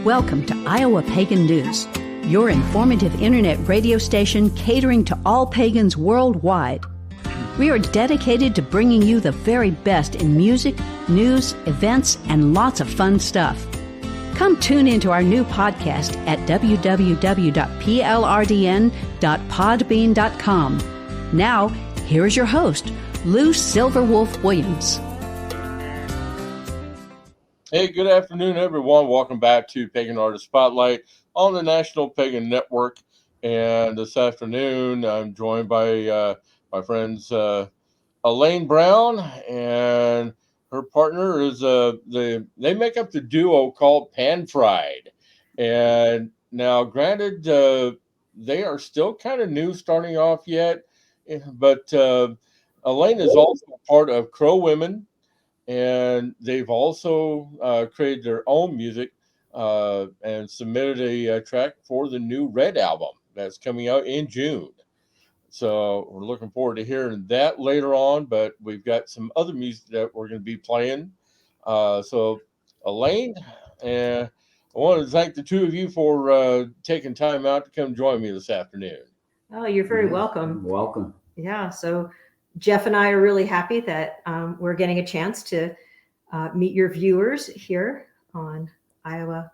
Welcome to Iowa Pagan News, your informative internet radio station catering to all pagans worldwide. We are dedicated to bringing you the very best in music, news, events, and lots of fun stuff. Come tune into our new podcast at www.plrdn.podbean.com. Now, here is your host, Lou Silverwolf Williams. Hey, good afternoon, everyone. Welcome back to Pagan Artist Spotlight on the National Pagan Network. And this afternoon, I'm joined by my friends Alane Brown, and her partner is they make up the duo called Pan Fried. And now, granted, they are still kind of new starting off yet, but Alane is also part of Crow Women. And they've also created their own music and submitted a track for the new Red album that's coming out in June. So we're looking forward to hearing that later on, but we've got some other music that we're going to be playing. So Alane, I want to thank the two of you for taking time out to come join me this afternoon. Oh, you're very welcome. Welcome. Yeah, so Jeff and I are really happy that we're getting a chance to meet your viewers here on Iowa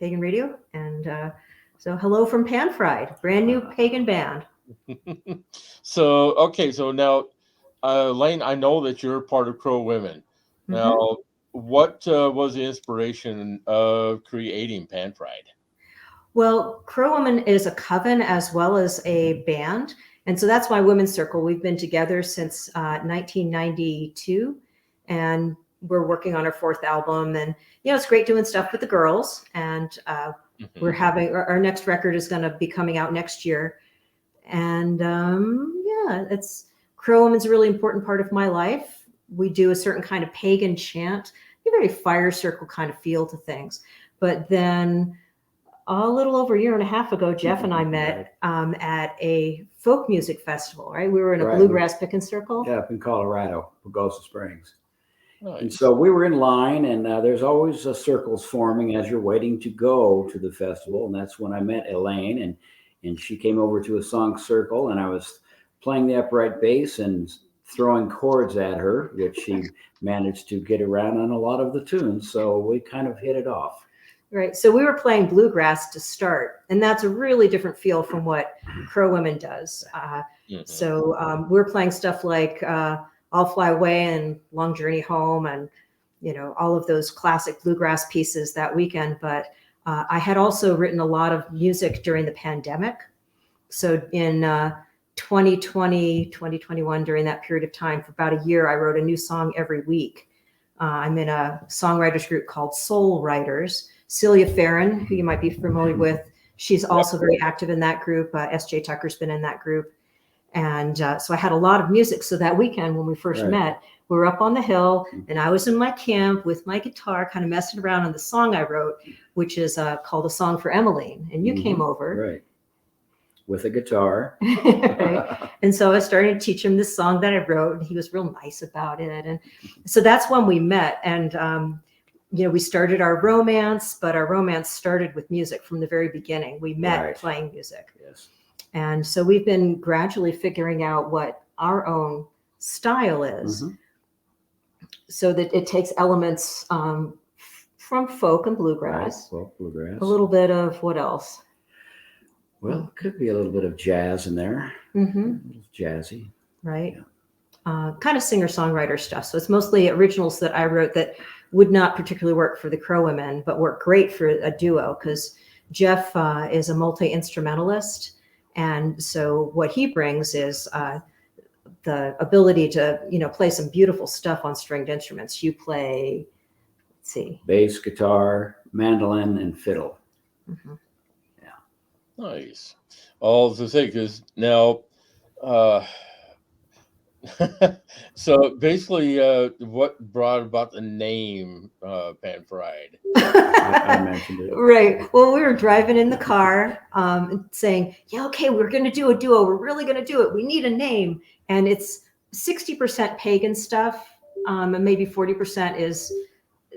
Pagan Radio. And so hello from Pan Fried, brand new pagan band. So now, Lane, I know that you're part of Crow Women. Now, what was the inspiration of creating Pan Fried? Well, Crow Women is a coven as well as a band. And so that's my women's circle. We've been together since 1992, and we're working on our fourth album. And, it's great doing stuff with the girls. And we're having our next record is going to be coming out next year. And it's Crow Women's a really important part of my life. We do a certain kind of pagan chant, a very fire circle kind of feel to things. But then a little over a year and a half ago, Jeff and I met at a folk music festival, right? We were in a bluegrass picking circle. Yeah, up in Colorado, Pagosa Springs. Nice. And so we were in line, and there's always circles forming as you're waiting to go to the festival. And that's when I met Alane, and she came over to a song circle, and I was playing the upright bass and throwing chords at her, which she managed to get around on a lot of the tunes. So we kind of hit it off. Right. So we were playing bluegrass to start, and that's a really different feel from what Crow Women does. So we're playing stuff like I'll Fly Away and Long Journey Home and, all of those classic bluegrass pieces that weekend. But I had also written a lot of music during the pandemic. So in 2020, 2021, during that period of time, for about a year, I wrote a new song every week. I'm in a songwriters group called Soul Writers. Celia Farron, who you might be familiar with, she's also very active in that group. S.J. Tucker's been in that group. And so I had a lot of music. So that weekend when we first met, we were up on the hill, and I was in my camp with my guitar, kind of messing around on the song I wrote, which is called A Song for Emmeline. And you came over. Right. With a guitar. Right. And so I started to teach him this song that I wrote, and he was real nice about it. And so that's when we met. And we started our romance, but our romance started with music from the very beginning. We met playing music. Yes. And so we've been gradually figuring out what our own style is, so that it takes elements from folk and bluegrass. Right. Folk, bluegrass. A little bit of what else? Well, it could be a little bit of jazz in there. Jazzy. Right. Yeah. Kind of singer-songwriter stuff. So it's mostly originals that I wrote that would not particularly work for the Crow Women, but work great for a duo, because Jeff is a multi-instrumentalist. And so what he brings is the ability to, play some beautiful stuff on stringed instruments. You play, let's see. Bass, guitar, mandolin, and fiddle. Yeah. Nice. All to say, because now, so basically, what brought about the name Pan Fried? I mentioned it. Right. Well, we were driving in the car saying, okay, we're going to do a duo. We're really going to do it. We need a name. And it's 60% pagan stuff, and maybe 40% is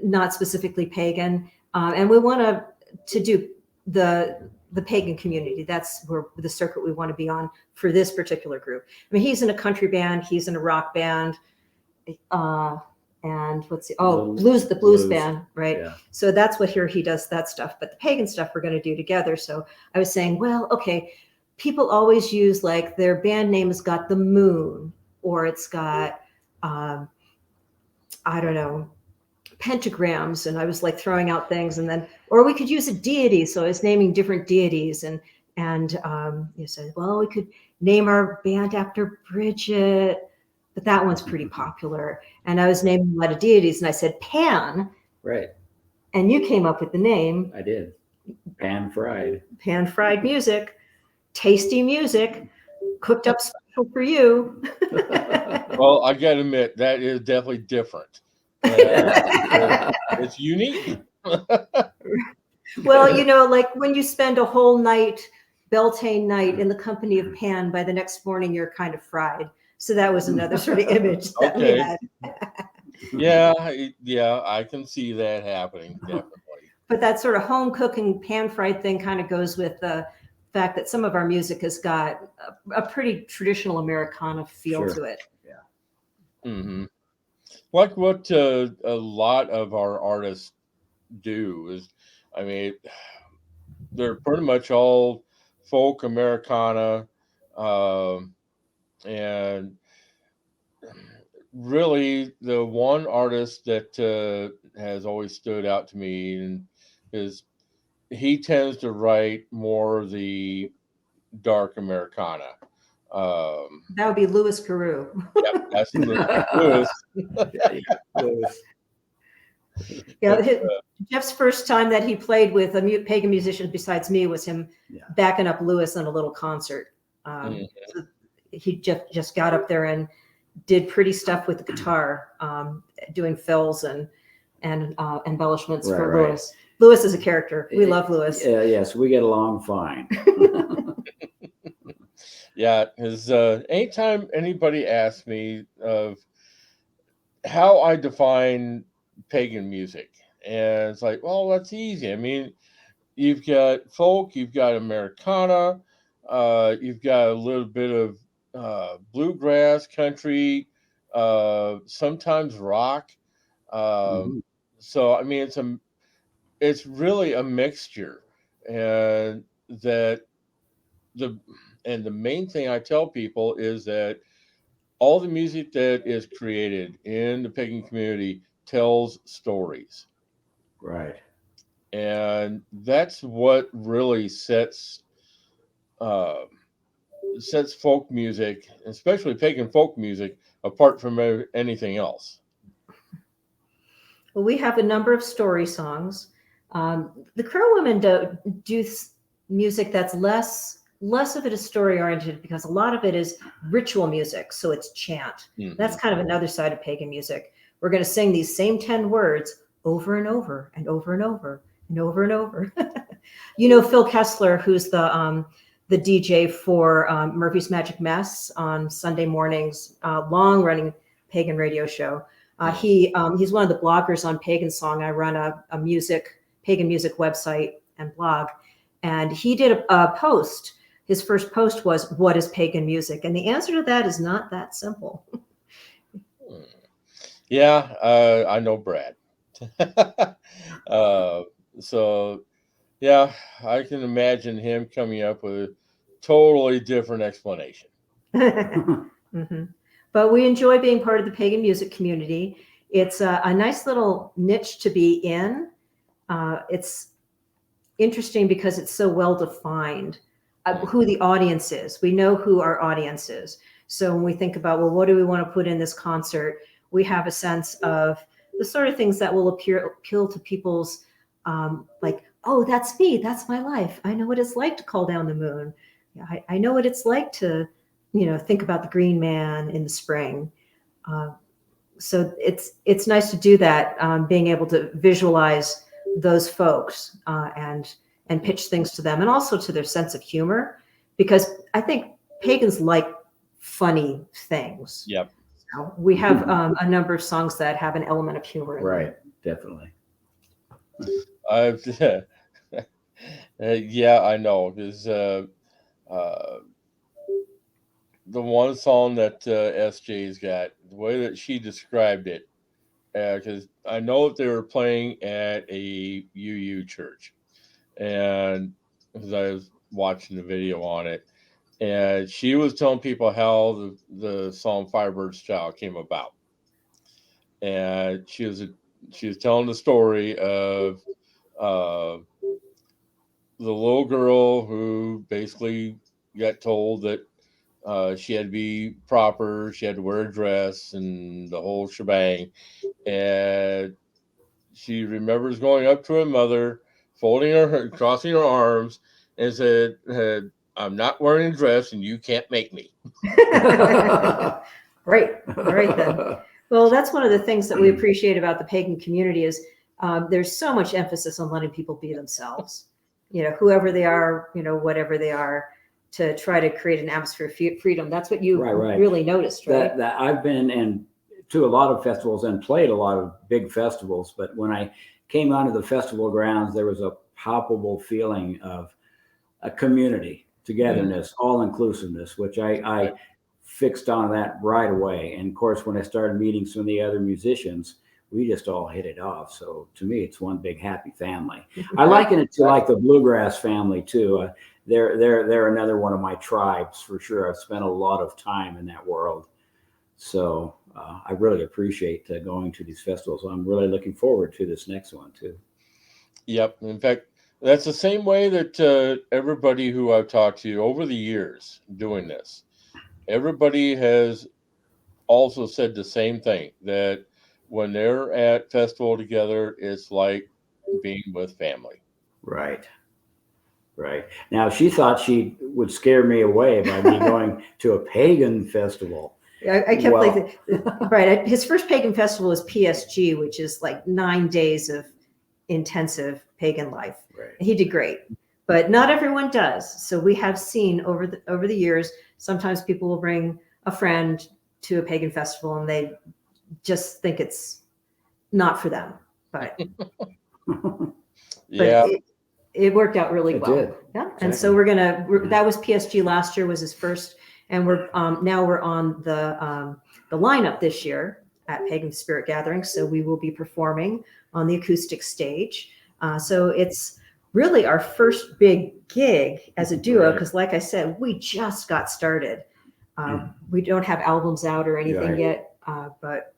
not specifically pagan. And we want to to do the pagan community. That's where the circuit we want to be on for this particular group. I mean, he's in a country band, he's in a rock band, and let's see, the blues band, right? Yeah. So that's what he does that stuff. But the pagan stuff we're going to do together. So I was saying, well, okay, people always use like their band name has got the moon, or it's got I don't know, pentagrams, and I was like throwing out things, and then, or we could use a deity. So I was naming different deities, and you said, well, we could name our band after Bridget, but that one's pretty popular. And I was naming a lot of deities, and I said Pan, Right. and you came up with the name. I did. Pan fried music, tasty music, cooked up special for you. Well, I gotta admit that is definitely different. It's unique. Well, you know, like when you spend a whole night, Beltane night, in the company of Pan, by the next morning you're kind of fried. So that was another sort of image that we had. Yeah, I can see that happening, definitely. But that sort of home cooking pan fried thing kind of goes with the fact that some of our music has got a pretty traditional Americana feel to it. Yeah. Mm-hmm. Like what a lot of our artists do is, I mean, they're pretty much all folk Americana, and really the one artist that has always stood out to me and is he tends to write more the dark Americana. That would be Louis Carew. Yep, that's Louis. Louis. Yeah, Jeff's first time that he played with a pagan musician besides me was him backing up Louis in a little concert. So he just got up there and did pretty stuff with the guitar, doing fills and embellishments for Louis. Right. Louis is a character. We love Louis. Yes, we get along fine. Yeah, because anytime anybody asks me of how I define pagan music, and it's like, well, that's easy. I mean, you've got folk, you've got Americana, you've got a little bit of bluegrass, country, sometimes rock. So I mean, it's really a mixture, and the main thing I tell people is that all the music that is created in the pagan community tells stories. Right. And that's what really sets folk music, especially pagan folk music, apart from anything else. Well, we have a number of story songs. The Crow women do music that's less of it is story oriented, because a lot of it is ritual music. So it's chant. Mm-hmm. That's kind of another side of pagan music. We're going to sing these same 10 words over and over and over and over and over and over. You know, Phil Kessler, who's the DJ for Murphy's Magic Mess on Sunday mornings, long running pagan radio show. He's one of the bloggers on Pagan Song. I run a pagan music website and blog. And he did a post. His first post was, what is pagan music? And the answer to that is not that simple. Yeah, I know Brad. So, yeah, I can imagine him coming up with a totally different explanation. Mm-hmm. But we enjoy being part of the pagan music community. It's a nice little niche to be in. It's interesting because it's so well defined who the audience is. We know who our audience is. So when we think about, well, what do we want to put in this concert? We have a sense of the sort of things that will appeal to people's like, oh, that's me. That's my life. I know what it's like to call down the moon. I know what it's like to, think about the green man in the spring. So it's nice to do that, being able to visualize those folks and pitch things to them, and also to their sense of humor, because I think pagans like funny things. Yep. So we have a number of songs that have an element of humor in them. Right, definitely. Yeah, I know. Because uh, the one song that SJ's got, the way that she described it, because I know that they were playing at a UU church, and because I was watching the video on it, and she was telling people how the song Firebird's Child came about, and she was telling the story of uh, the little girl who basically got told that she had to be proper, she had to wear a dress, and the whole shebang. And she remembers going up to her mother, crossing her arms, and said, "I'm not wearing a dress, and you can't make me." Right, right then. Well, that's one of the things that we appreciate about the pagan community is there's so much emphasis on letting people be themselves, whoever they are, whatever they are, to try to create an atmosphere of freedom. That's what you Right. really noticed, right? That I've been to a lot of festivals and played a lot of big festivals, but when I came onto the festival grounds, there was a palpable feeling of a community, togetherness, all inclusiveness, which I fixed on that right away. And of course, when I started meeting some of the other musicians, we just all hit it off. So to me, it's one big happy family. I liken it to like the bluegrass family too. They're another one of my tribes for sure. I've spent a lot of time in that world, so I really appreciate going to these festivals. I'm really looking forward to this next one too. Yep. In fact, that's the same way that everybody who I've talked to over the years doing this, everybody has also said the same thing, that when they're at festival together, it's like being with family. Right. Now, she thought she would scare me away by me going to a pagan festival. I kept like, right. His first pagan festival was PSG, which is like 9 days of intensive pagan life. Right. He did great, but not everyone does. So we have seen over the years, sometimes people will bring a friend to a pagan festival and they just think it's not for them. But Yeah. it worked out really It well. did. Yeah. Exactly. And so that was PSG last year was his first, and we're now we're on the lineup this year at Pagan Spirit Gathering. So we will be performing on the acoustic stage. So it's really our first big gig as a duo, because like I said, we just got started. We don't have albums out or anything yet, but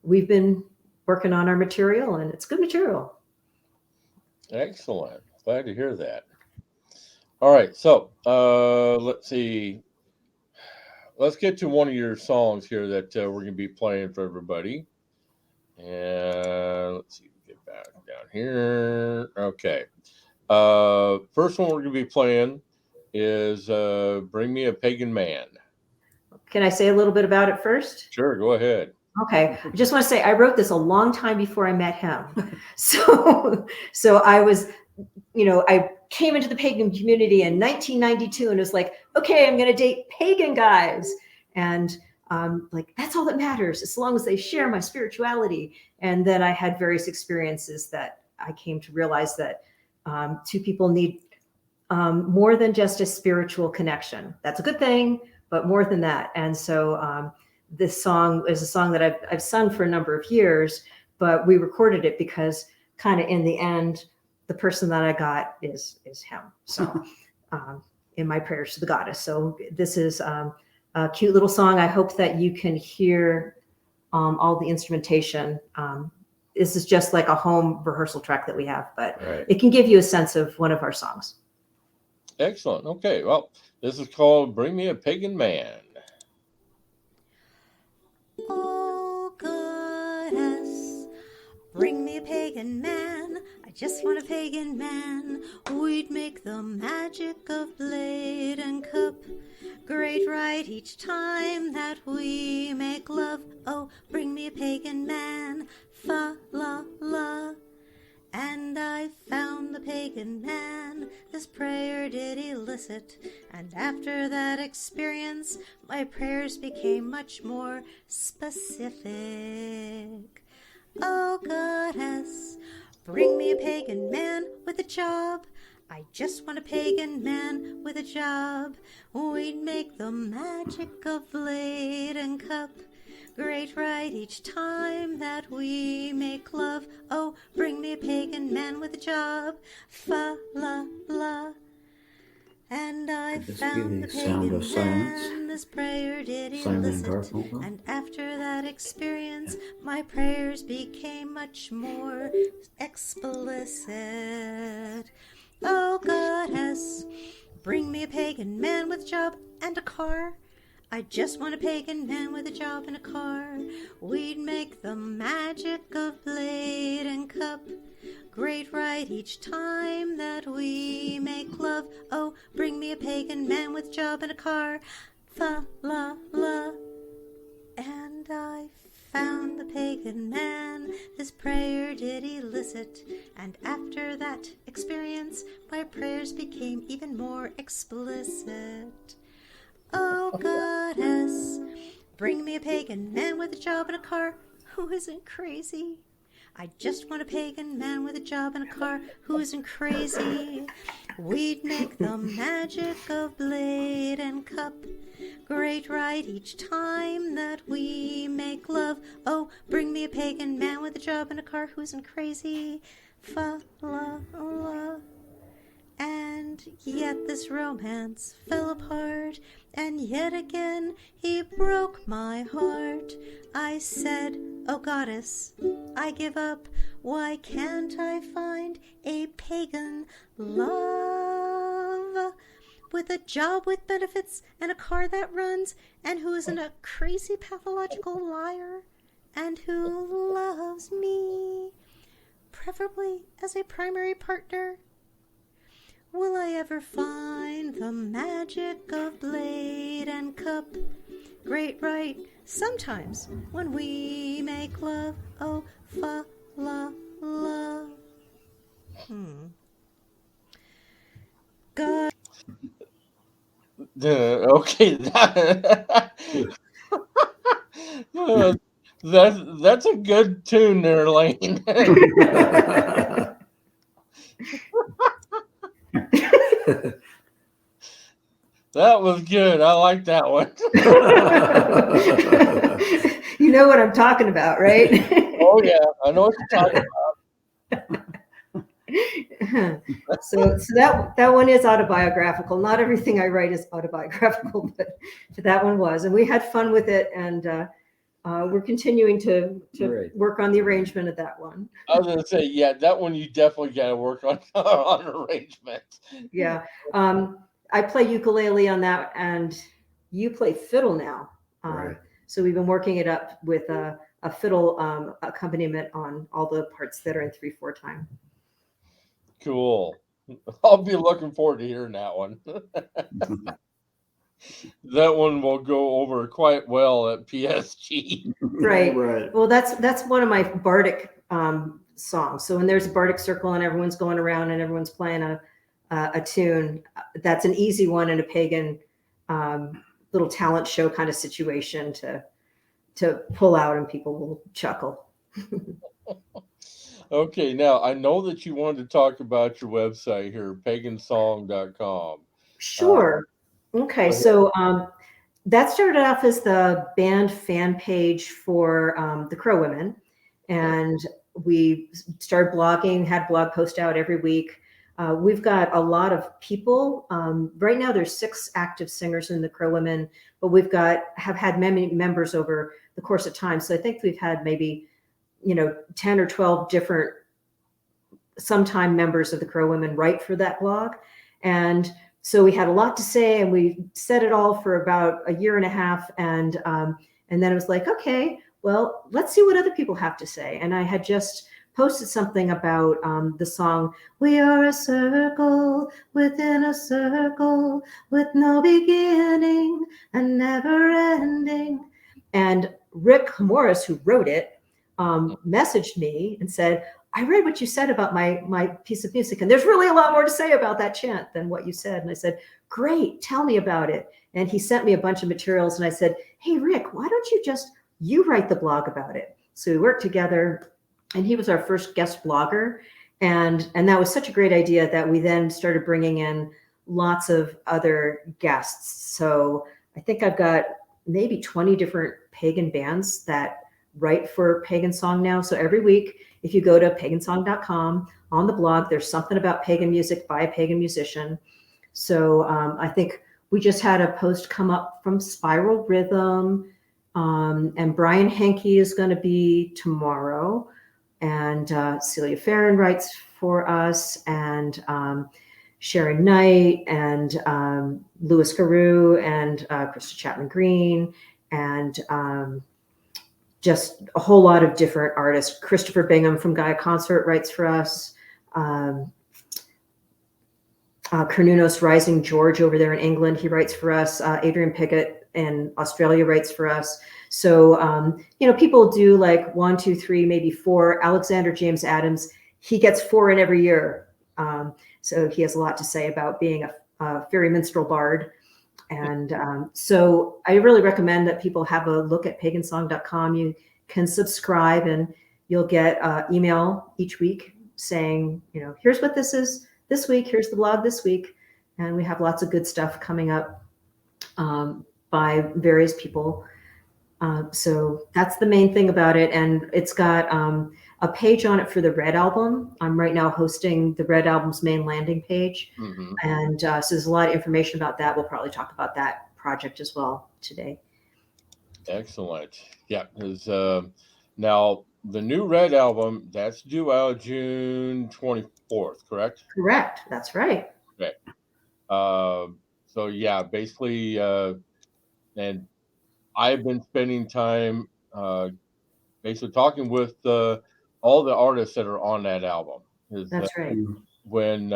we've been working on our material, and it's good material. Excellent. Glad to hear that. All right. So let's see. Let's get to one of your songs here that we're going to be playing for everybody. And let's see. Get back down here. Okay. First one we're going to be playing is Bring Me a Pagan Man. Can I say a little bit about it first? Sure. Go ahead. Okay. I just want to say I wrote this a long time before I met him. So I was, I came into the pagan community in 1992 and was like, okay, I'm going to date pagan guys. And like, that's all that matters as long as they share my spirituality. And then I had various experiences that I came to realize that two people need more than just a spiritual connection. That's a good thing, but more than that. And so this song is a song that I've sung for a number of years, but we recorded it because kind of in the end, the person that I got is him. So in my prayers to the goddess. So this is a cute little song. I hope that you can hear all the instrumentation. This is just like a home rehearsal track that we have, but it can give you a sense of one of our songs. Excellent. Okay. Well, this is called Bring Me a Pagan Man. Oh, goddess, bring me a pagan man. I just want a pagan man. We'd make the magic of blade and cup great right each time that we make love. Oh, bring me a pagan man. Fa la la. And I found the pagan man, his prayer did elicit, and after that experience, my prayers became much more specific. Oh, goddess, bring me a pagan man with a job. I just want a pagan man with a job. We'd make the magic of blade and cup great right each time that we make love. Oh, bring me a pagan man with a job. Fa la la. And I Could this found be the the sound pagan of silence? man, this prayer did Simon and elicit. Garfunkel? And after that experience, my prayers became much more explicit. Oh, goddess, bring me a pagan man with a job and a car. I just want a pagan man with a job and a car. We'd make the magic of blade and cup great right each time that we make love. Oh, bring me a pagan man with a job and a car. Fa la la. And I found the pagan man, this prayer did elicit. And after that experience, my prayers became even more explicit. Oh, goddess, bring me a pagan man with a job and a car who isn't crazy. I just want a pagan man with a job and a car who isn't crazy. We'd make the magic of blade and cup great right each time that we make love. Oh, bring me a pagan man with a job and a car who isn't crazy. Fa la la. And yet this romance fell apart, and yet again he broke my heart. I said, oh goddess, I give up. Why can't I find a pagan love with a job with benefits and a car that runs, and who isn't a crazy pathological liar, and who loves me, preferably as a primary partner? Will I ever find the magic of blade and cup great right sometimes when we make love? Oh, fa la la. God. Okay. That's a good tune there, Lane. That was good. I like that one. You know what I'm talking about, right? Oh yeah, I know what you're talking about. So that one is autobiographical. Not everything I write is autobiographical, but that one was, and we had fun with it, and we're continuing to work on the arrangement of that one. I was gonna say, yeah, that one you definitely got to work on arrangement. Yeah, I play ukulele on that, and you play fiddle now. Right. So we've been working it up with a fiddle accompaniment on all the parts that are in 3/4 time. Cool. I'll be looking forward to hearing that one. That one will go over quite well at PSG. Right. Right. Well, that's one of my bardic songs. So when there's a bardic circle and everyone's going around and everyone's playing a tune, that's an easy one in a pagan little talent show kind of situation to pull out, and people will chuckle. Okay, now I know that you wanted to talk about your website here, pagansong.com. Sure. Okay, so that started off as the band fan page for the Crow Women, and we started blogging, had blog post out every week. We've got a lot of people. Right now there's 6 active singers in the Crow Women, but have had many members over the course of time. So I think we've had maybe 10 or 12 different sometime members of the Crow Women write for that blog. And so we had a lot to say, and we said it all for about a year and a half. And then it was like, okay, well, let's see what other people have to say. And I had just posted something about the song, "We are a circle within a circle with no beginning and never ending." And Rick Morris, who wrote it, messaged me and said, "I read what you said about my piece of music, and there's really a lot more to say about that chant than what you said." And I said, "Great, tell me about it." And he sent me a bunch of materials, and I said, "Hey, Rick, why don't you write the blog about it?" So we worked together, and he was our first guest blogger. And that was such a great idea that we then started bringing in lots of other guests. So I think I've got maybe 20 different pagan bands that write for Pagan Song now. So every week, if you go to pagansong.com, on the blog, there's something about pagan music by a pagan musician. So I think we just had a post come up from Spiral Rhythm, and Brian Henke is going to be tomorrow. And Celia Farron writes for us, and Sharon Knight, and Louis Carew, and Krista Chapman Green, and just a whole lot of different artists. Christopher Bingham from Gaia Consort writes for us. Carnunos Rising George over there in England, he writes for us. Adrian Pickett in Australia writes for us. So, people do like 1, 2, 3, maybe 4. Alexander James Adams, he gets 4 in every year. So he has a lot to say about being a fairy minstrel bard. And so I really recommend that people have a look at pagansong.com. You can subscribe and you'll get email each week saying, here's what this is this week. Here's the blog this week. And we have lots of good stuff coming up by various people. So that's the main thing about it. And it's got a page on it for the Red Album. I'm right now hosting the Red Album's main landing page. Mm-hmm. And so there's a lot of information about that. We'll probably talk about that project as well today. Excellent. Yeah, because now the new Red Album, that's due out June 24th, correct? Correct. That's right. Okay. So yeah, basically, and I've been spending time basically talking with all the artists that are on that album. That's right. When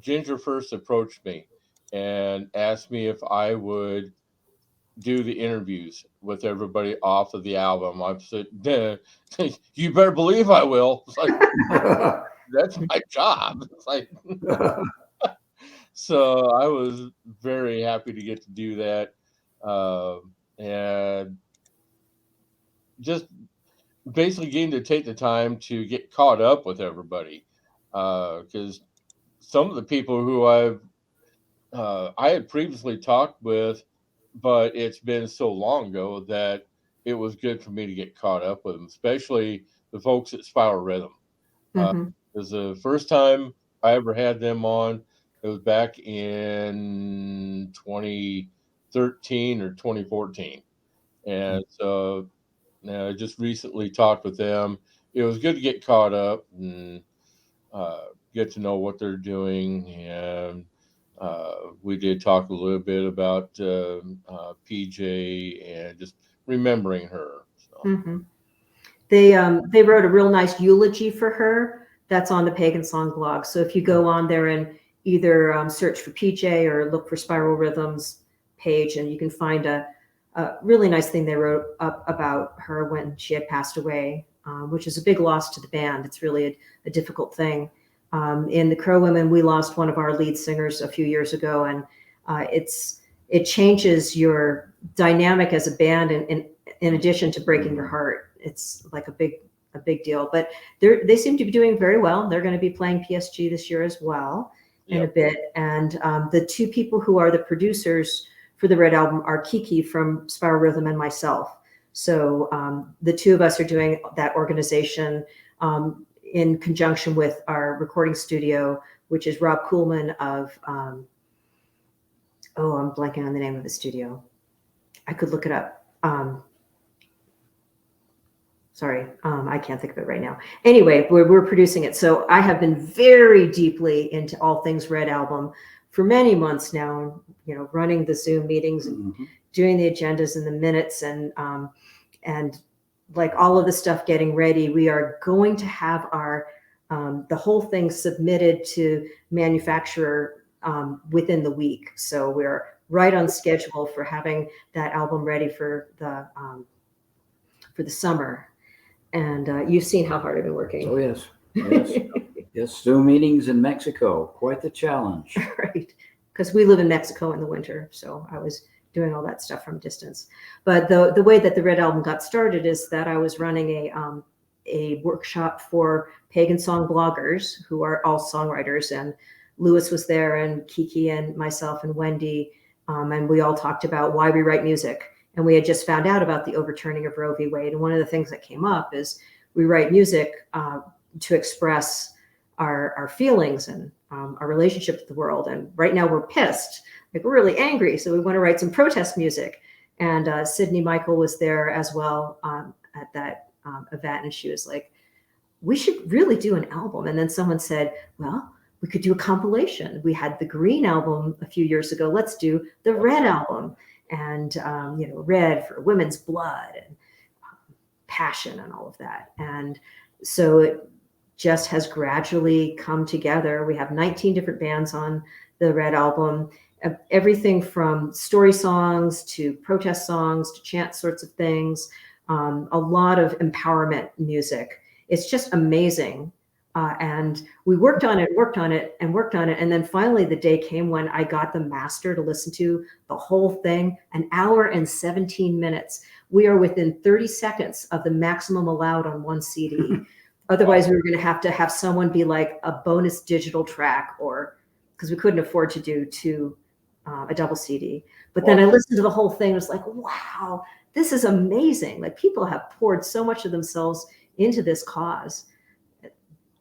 Ginger first approached me and asked me if I would do the interviews with everybody off of the album, I said, you better believe I will. It's like, that's my job. It's like, so I was very happy to get to do that. And just basically getting to take the time to get caught up with everybody. Because some of the people who I had previously talked with, but it's been so long ago that it was good for me to get caught up with them, especially the folks at Spiral Rhythm. Mm-hmm. It was the first time I ever had them on. It was back in 2013 or 2014. And so I just recently talked with them. It was good to get caught up and get to know what they're doing. And we did talk a little bit about PJ and just remembering her. So. Mm-hmm. They wrote a real nice eulogy for her that's on the Pagan Song blog. So if you go on there and either search for PJ or look for Spiral Rhythms page, and you can find a really nice thing they wrote up about her when she had passed away, which is a big loss to the band. It's really a difficult thing. In the Crow Women, we lost one of our lead singers a few years ago, and it changes your dynamic as a band, and in addition to breaking your heart. It's like a big deal. But they seem to be doing very well. They're going to be playing PSG this year as well in a bit. And the two people who are the producers for the Red Album are Kiki from Spiral Rhythm and myself. So the two of us are doing that organization in conjunction with our recording studio, which is Rob Kuhlman of, I'm blanking on the name of the studio. I could look it up. Sorry, I can't think of it right now. Anyway, we're producing it. So I have been very deeply into all things Red Album for many months now, running the Zoom meetings and doing the agendas and the minutes and like all of the stuff getting ready. We are going to have our the whole thing submitted to manufacturer within the week. So we're right on schedule for having that album ready for the summer. And you've seen how hard I've been working. Oh, yes. Yes, Zoom meetings in Mexico. Quite the challenge. Right. Because we live in Mexico in the winter. So I was doing all that stuff from distance. But the way that the Red Album got started is that I was running a workshop for pagan song bloggers who are all songwriters, and Lewis was there, and Kiki and myself and Wendy, and we all talked about why we write music. And we had just found out about the overturning of Roe v. Wade. And one of the things that came up is we write music to express our feelings and our relationship with the world. And right now we're pissed, like we're really angry. So we want to write some protest music. And Sydney Michael was there as well at that event. And she was like, we should really do an album. And then someone said, well, we could do a compilation. We had the Green album a few years ago. Let's do the Red album. And, red for women's blood and passion and all of that. And so it just has gradually come together. We have 19 different bands on the Red album, everything from story songs to protest songs to chant sorts of things, a lot of empowerment music. It's just amazing. And we worked on it. And then finally the day came when I got the master to listen to the whole thing, an hour and 17 minutes. We are within 30 seconds of the maximum allowed on one CD. Otherwise, we were going to have someone be like a bonus digital track, or because we couldn't afford to do a double CD. But then I listened to the whole thing. It was like, wow, this is amazing. Like, people have poured so much of themselves into this cause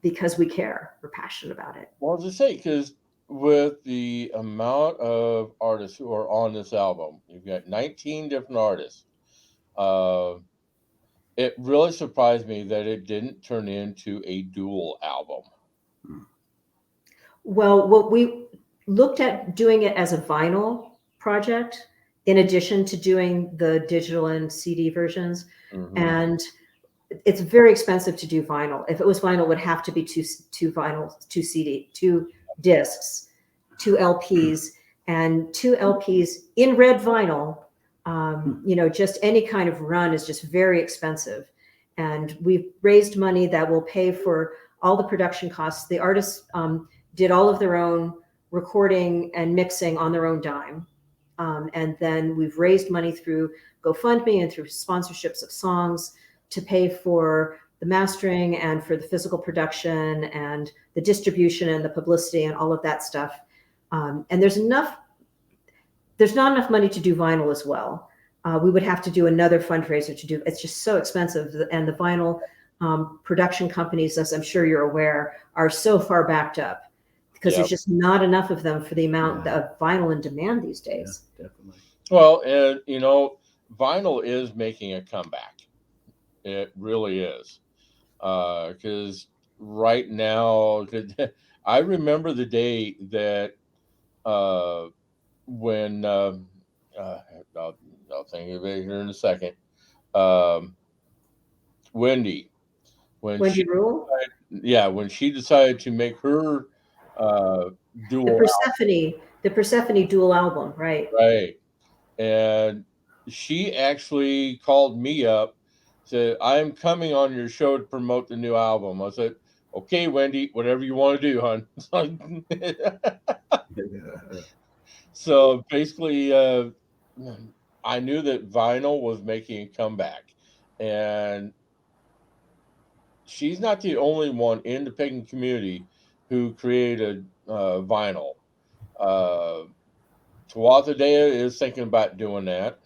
because we care, we're passionate about it. Well, to say, because with the amount of artists who are on this album, you've got 19 different artists. It really surprised me that it didn't turn into a dual album. Well, what we looked at doing it as a vinyl project, in addition to doing the digital and CD versions. Mm-hmm. And it's very expensive to do vinyl. If it was vinyl, it would have to be two vinyl, two CD, 2 discs, 2 LPs, and 2 LPs in red vinyl. Just any kind of run is just very expensive. And we've raised money that will pay for all the production costs. The artists did all of their own recording and mixing on their own dime. And then we've raised money through GoFundMe and through sponsorships of songs to pay for the mastering and for the physical production and the distribution and the publicity and all of that stuff. And there's not enough money to do vinyl as well. We would have to do another fundraiser to do, it's just so expensive. And the vinyl production companies, as I'm sure you're aware, are so far backed up because there's just not enough of them for the amount of vinyl in demand these days. Yeah, definitely. Well, and vinyl is making a comeback. It really is. Because right now, I remember the day that when I'll think of it here in a second. Wendy Rule? When she decided to make her dual the Persephone dual album, right? Right. And she actually called me up, said, I'm coming on your show to promote the new album. I said, okay, Wendy, whatever you want to do, hon. So basically, I knew that vinyl was making a comeback. And she's not the only one in the pagan community who created vinyl. Tawathadea is thinking about doing that.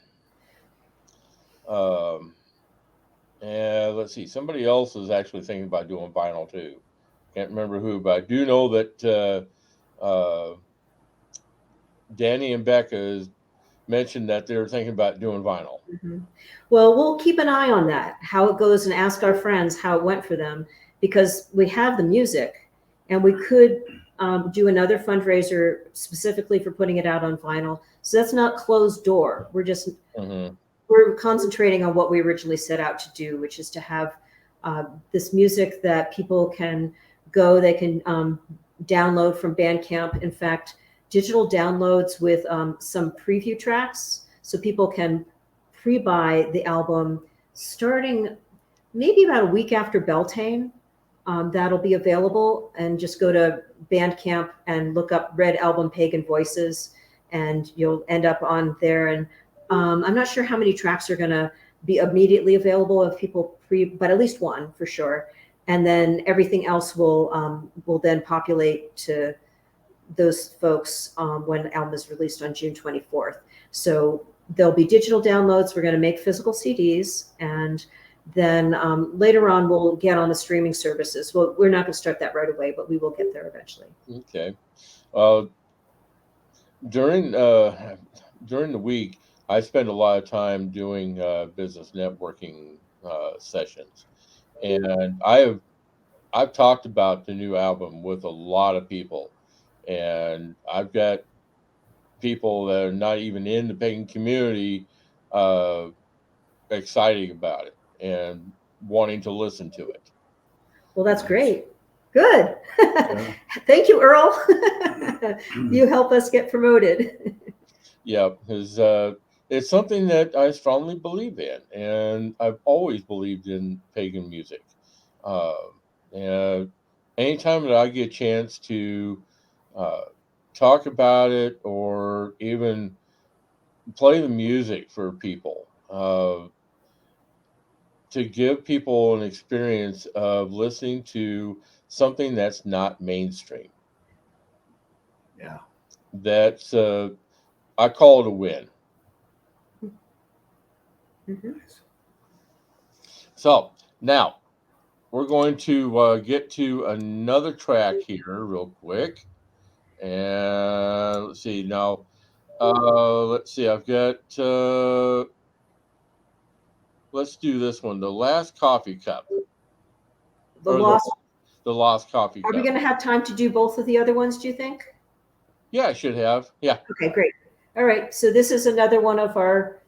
And let's see, somebody else is actually thinking about doing vinyl too. Can't remember who, but I do know that Danny and Becca mentioned that they're thinking about doing vinyl. Mm-hmm. Well, we'll keep an eye on that, how it goes, and ask our friends how it went for them, because we have the music and we could do another fundraiser specifically for putting it out on vinyl. So that's not closed door. We're just, we're concentrating on what we originally set out to do, which is to have this music that people can they can download from Bandcamp. In fact, digital downloads with some preview tracks, so people can pre-buy the album starting maybe about a week after Beltane. That'll be available, and just go to Bandcamp and look up Red Album Pagan Voices, and you'll end up on there. And I'm not sure how many tracks are going to be immediately available if people but at least one for sure. And then everything else will then populate to those folks when the album is released on June 24th. So there'll be digital downloads. We're going to make physical CDs, and then later on we'll get on the streaming services. Well, we're not going to start that right away, but we will get there eventually. Okay. During the week, I spend a lot of time doing business networking sessions, and I've talked about the new album with a lot of people, and I've got people that are not even in the pagan community excited about it and wanting to listen to it. Well, that's great. Good. Thank you, Earl. You help us get promoted. Yeah, because it's something that I strongly believe in, and I've always believed in pagan music. And anytime that I get a chance to talk about it or even play the music for people, to give people an experience of listening to something that's not mainstream. Yeah. That's, I call it a win. Mm-hmm. So now we're going to get to another track here real quick. And let's see now. Let's see. I've got. Let's do this one. The Last Coffee Cup. The Lost Coffee Cup. Are we going to have time to do both of the other ones, do you think? Yeah, I should have. Yeah. Okay, great. All right. So this is another one of our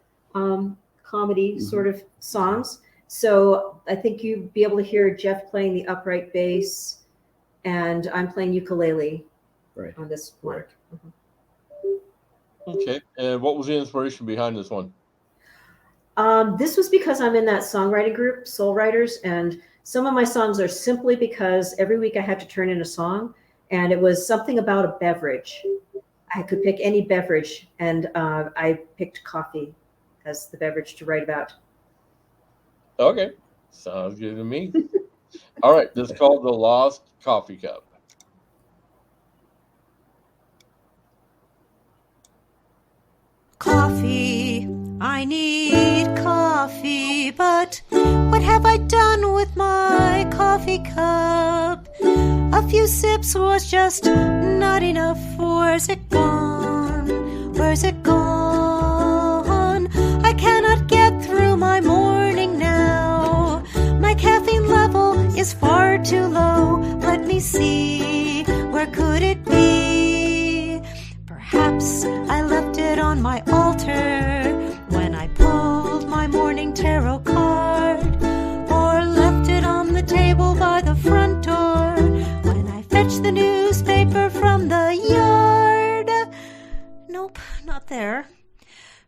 comedy sort of songs. So I think you'd be able to hear Jeff playing the upright bass, and I'm playing ukulele on this one. Okay. And what was the inspiration behind this one? This was because I'm in that songwriting group, Soul Writers, and some of my songs are simply because every week I had to turn in a song, and it was something about a beverage. I could pick any beverage, and I picked coffee as the beverage to write about. Okay. Sounds good to me. All right. This is called The Lost Coffee Cup. Coffee, I need coffee, but what have I done with my coffee cup? A few sips was just not enough. Where's it gone? Where's it gone? I cannot get through my morning now. My caffeine level is far too low. Let me see, where could it be? Perhaps I left it on my altar when I pulled my morning tarot card, or left it on the table by the front door when I fetched the newspaper from the yard. Nope, not there.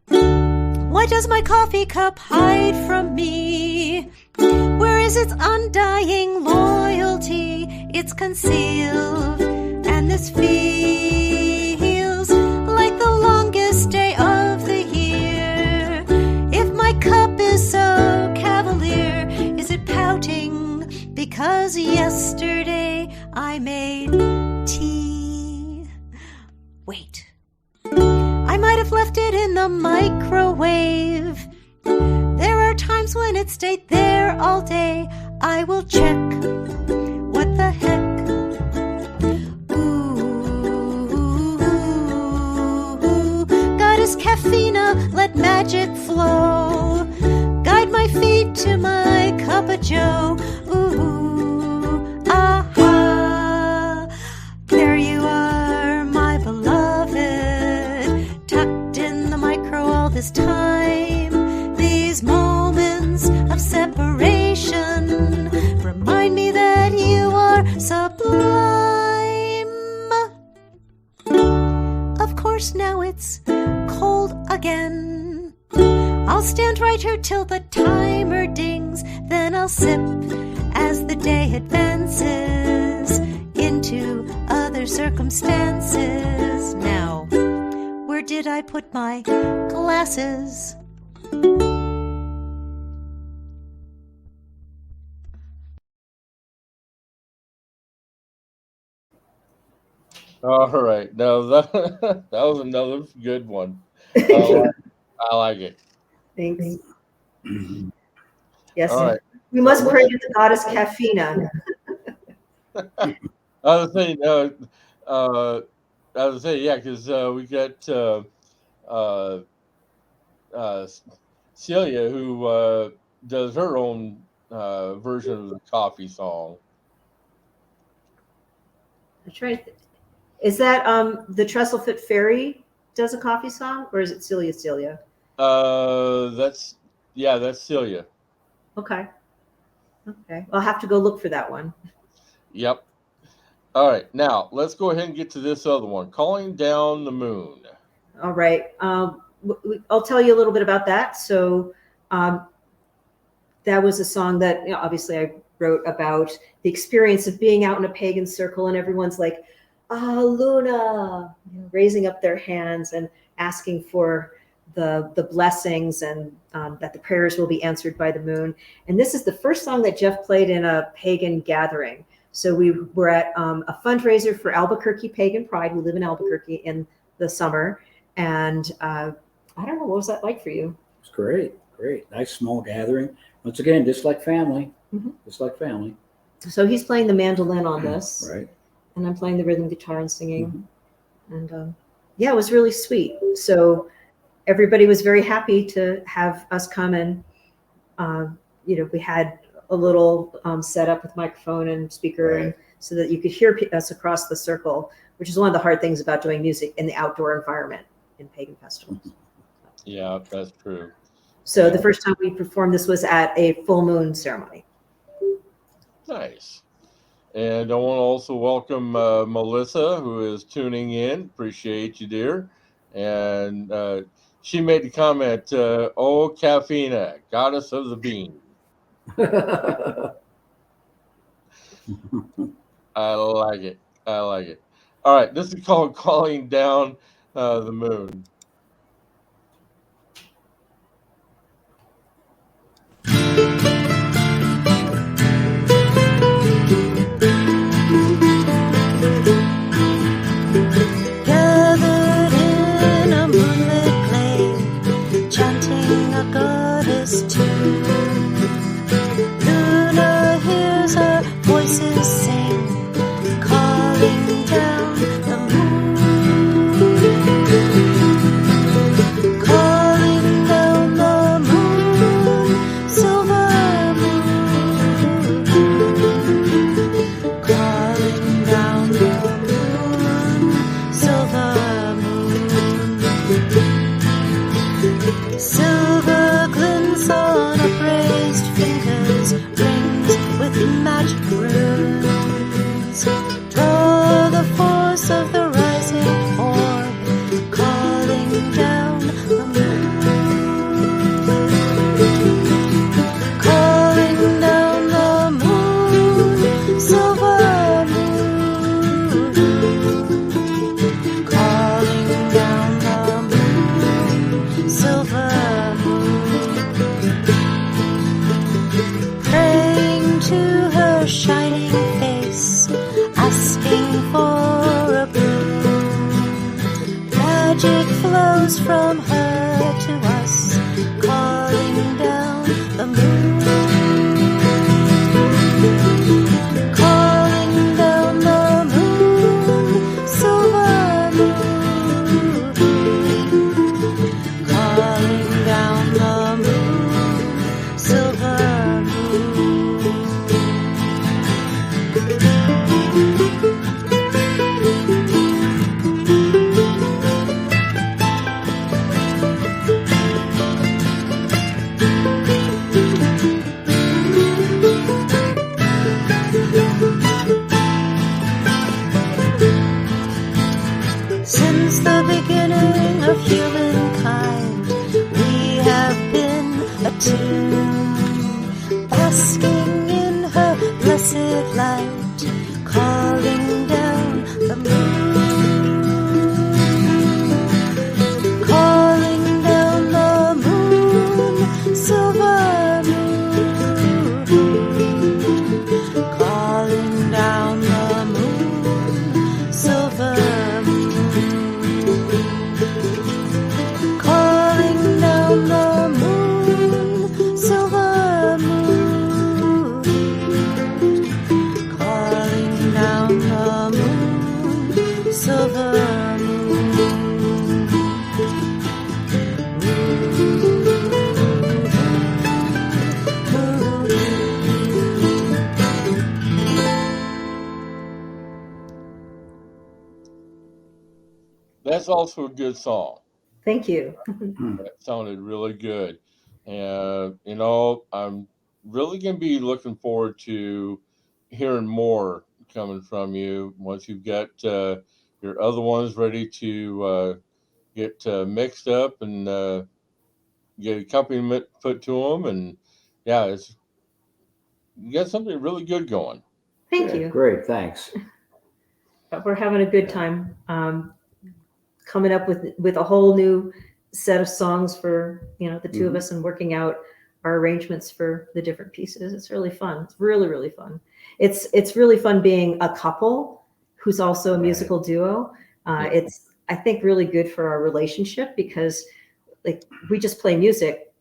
Why does my coffee cup hide from me? Where is its undying loyalty? It's concealed, and this feels like the longest day of the year. If my cup is so cavalier, is it pouting because yesterday I made tea? Wait, I might have left it in the microwave. There are times when it stayed there all day. I will check. What the heck? Goddess Caffeina, let magic flow. Guide my feet to my cup of joe. Ooh, aha. There you are, my beloved, tucked in the micro all this time. These moments of separation remind me that you are sublime. Of course, now it's cold again. I'll stand right here till the timer dings, then I'll sip as the day advances into other circumstances. Now, where did I put my glasses? All right. Now that that was another good one. I like it. Thanks. Yes. All right. We must pray to the goddess Caffeina. I was saying, I was saying, yeah, because we got uh, Celia who does her own version of the coffee song. That's right. Is that the Trestlefit Fairy does a coffee song, or is it Celia? That's Celia. Okay. I'll have to go look for that one. Yep. All right. Now let's go ahead and get to this other one, Calling Down the Moon. All right. I'll tell you a little bit about that. So that was a song that obviously I wrote about the experience of being out in a pagan circle, and everyone's like, Luna, raising up their hands and asking for the blessings, and that the prayers will be answered by the moon. And this is the first song that Jeff played in a pagan gathering. So we were at a fundraiser for Albuquerque Pagan Pride. We live in Albuquerque in the summer. And I don't know, what was that like for you? It's great. Nice small gathering. Once again, just like family. Mm-hmm. Just like family. So he's playing the mandolin on this. Right. And I'm playing the rhythm guitar and singing. Mm-hmm. And it was really sweet. So everybody was very happy to have us come, and we had a little setup with microphone and speaker, right, and so that you could hear us across the circle, which is one of the hard things about doing music in the outdoor environment in pagan festivals. Yeah, that's true. So the first time we performed this was at a full moon ceremony. Nice. And I want to also welcome Melissa, who is tuning in. Appreciate you, dear. And she made the comment, "Oh, Caffeina, goddess of the bean." I like it. All right, this is called Calling Down the Moon. Gathered in a moonlit glade, chanting a goddess tune. Luna hears her voices sing, calling down the moon. Calling down the moon, silver moon. Calling down the moon, silver moon. Silver glints on upraised fingers, rings with magic runes. Draw the force of the rising orb, calling down the moon. Calling down the moon, silver moon. Calling down the moon, silver moon. Praying to her shining face, asking for a boon. Magic flows from her to us, calling down the moon. Calling down the moon, silver moon. Calling down the moon, silver moon. Since the beginning of humankind, we have been attuned, basking in her blessed light, calling down the moon. Calling down the moon, silver moon. Calling down the moon, silver moon. that's also a good song. Thank you. That sounded really good. And, I'm really going to be looking forward to hearing more coming from you once you've got your other ones ready to get mixed up and get accompaniment put to them. And yeah, you got something really good going. Thank you. Great, thanks. We're having a good time coming up with a whole new set of songs for the two of us, and working out our arrangements for the different pieces. It's really fun. It's really, really fun. It's really fun being a couple who's also a musical duo. It's, I think, really good for our relationship, because like we just play music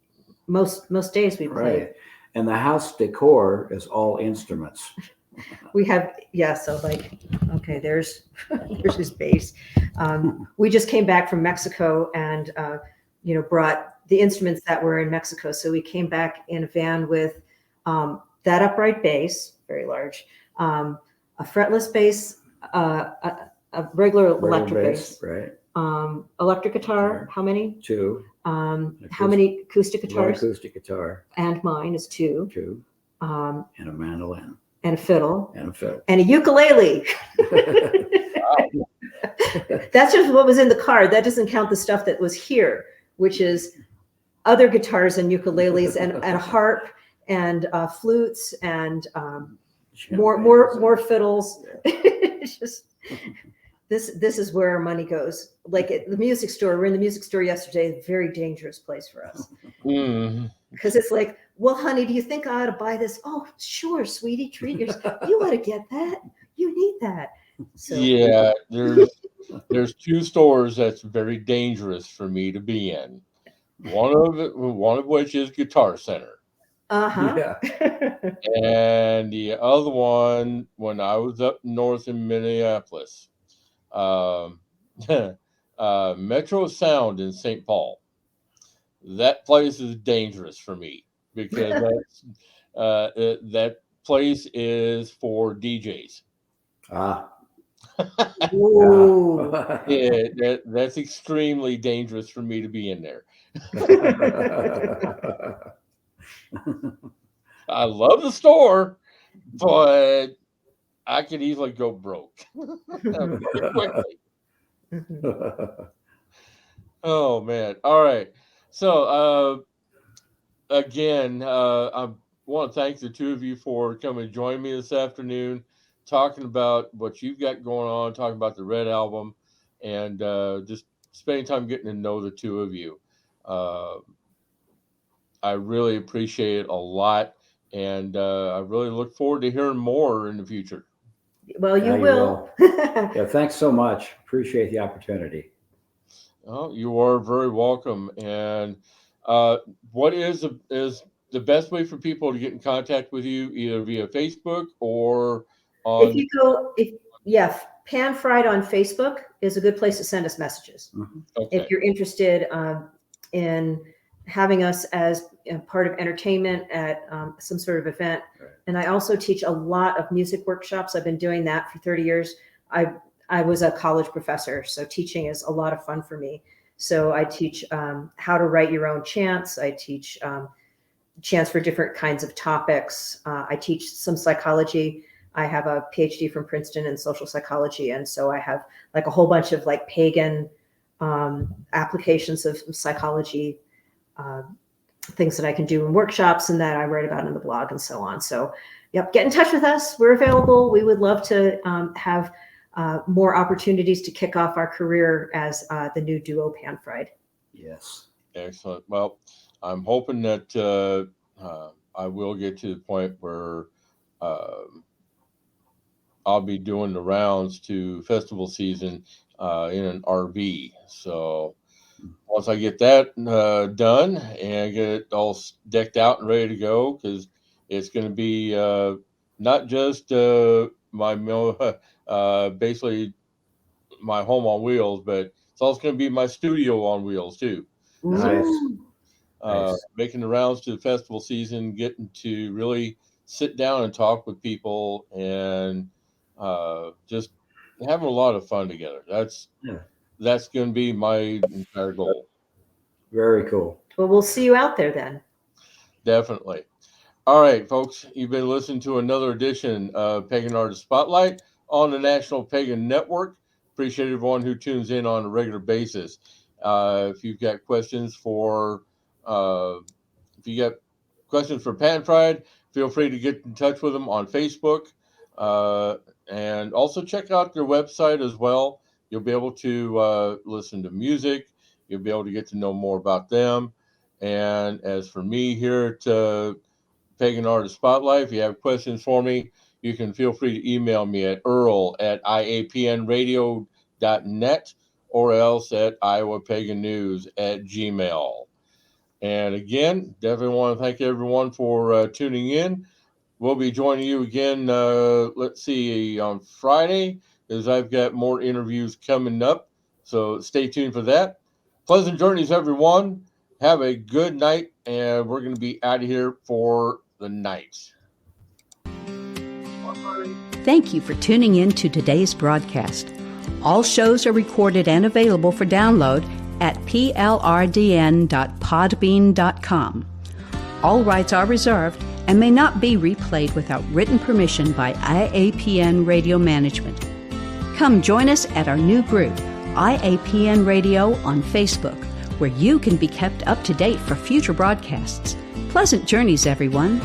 most days we play. Right. And the house decor is all instruments. We have, so like, okay, there's his bass. We just came back from Mexico and, brought the instruments that were in Mexico. So we came back in a van with that upright bass, very large, a fretless bass, a regular electric bass, right? Electric guitar, how many? 2. How many acoustic guitars? One acoustic guitar. And mine is 2. 2. And a mandolin. And a fiddle. And a fiddle. And a ukulele. That's just what was in the car. That doesn't count the stuff that was here, which is other guitars and ukuleles and a harp and flutes and more fiddles. It's just this is where our money goes. Like at the music store, we're in the music store yesterday. A very dangerous place for us, because it's like, well, honey, do you think I ought to buy this? Oh, sure, sweetie, treat yourself. You ought to get that. You need that. So. Yeah, there's 2 stores that's very dangerous for me to be in. One of which is Guitar Center. Yeah. And the other one, when I was up north in Minneapolis, Metro Sound in St. Paul. That place is dangerous for me, because that place is for DJs. That's extremely dangerous for me to be in there. I love the store, but I could easily go broke quickly. Oh man! All right. So again, I want to thank the 2 of you for coming to join me this afternoon, talking about what you've got going on, talking about the Red Album, and just spending time getting to know the 2 of you. I really appreciate it a lot, and I really look forward to hearing more in the future. Well, you will. Yeah, thanks so much. Appreciate the opportunity. Oh, you are very welcome. And what is the best way for people to get in contact with you, either via Facebook or on? If you go, Pan Fried on Facebook is a good place to send us messages. Okay. If you're interested in having us as part of entertainment at some sort of event. Right. And I also teach a lot of music workshops. I've been doing that for 30 years. I was a college professor, so teaching is a lot of fun for me. So I teach how to write your own chants. I teach chants for different kinds of topics. I teach some psychology. I have a PhD from Princeton in social psychology. And so I have like a whole bunch of like pagan applications of psychology, things that I can do in workshops and that I write about in the blog and so on. So get in touch with us. We're available. We would love to have more opportunities to kick off our career as the new duo Pan Fried. Yes. Excellent. Well, I'm hoping that I will get to the point where I'll be doing the rounds to festival season in an RV. So once I get that done and get it all decked out and ready to go, because it's going to be not just basically my home on wheels, but it's also going to be my studio on wheels too. Nice. Making the rounds to the festival season, getting to really sit down and talk with people, and just having a lot of fun together. That's that's going to be my entire goal. Very cool. Well, we'll see you out there then. Definitely. All right, folks, you've been listening to another edition of Pagan Artist Spotlight on the National Pagan Network. Appreciate everyone who tunes in on a regular basis. If you've got questions for Pan Pride, feel free to get in touch with them on Facebook, and also check out their website as well. You'll be able to listen to music. You'll be able to get to know more about them. And as for me here at Pagan Artist Spotlight, if you have questions for me, you can feel free to email me at earl@iapnradio.net or else at iowapagannews@gmail.com. And again, definitely want to thank everyone for tuning in. We'll be joining you again, on Friday, as I've got more interviews coming up. So stay tuned for that. Pleasant journeys, everyone. Have a good night, and we're going to be out of here for the night. Thank you for tuning in to today's broadcast. All shows are recorded and available for download at plrdn.podbean.com. All rights are reserved and may not be replayed without written permission by IAPN Radio Management. Come join us at our new group, IAPN Radio, on Facebook, where you can be kept up to date for future broadcasts. Pleasant journeys, everyone.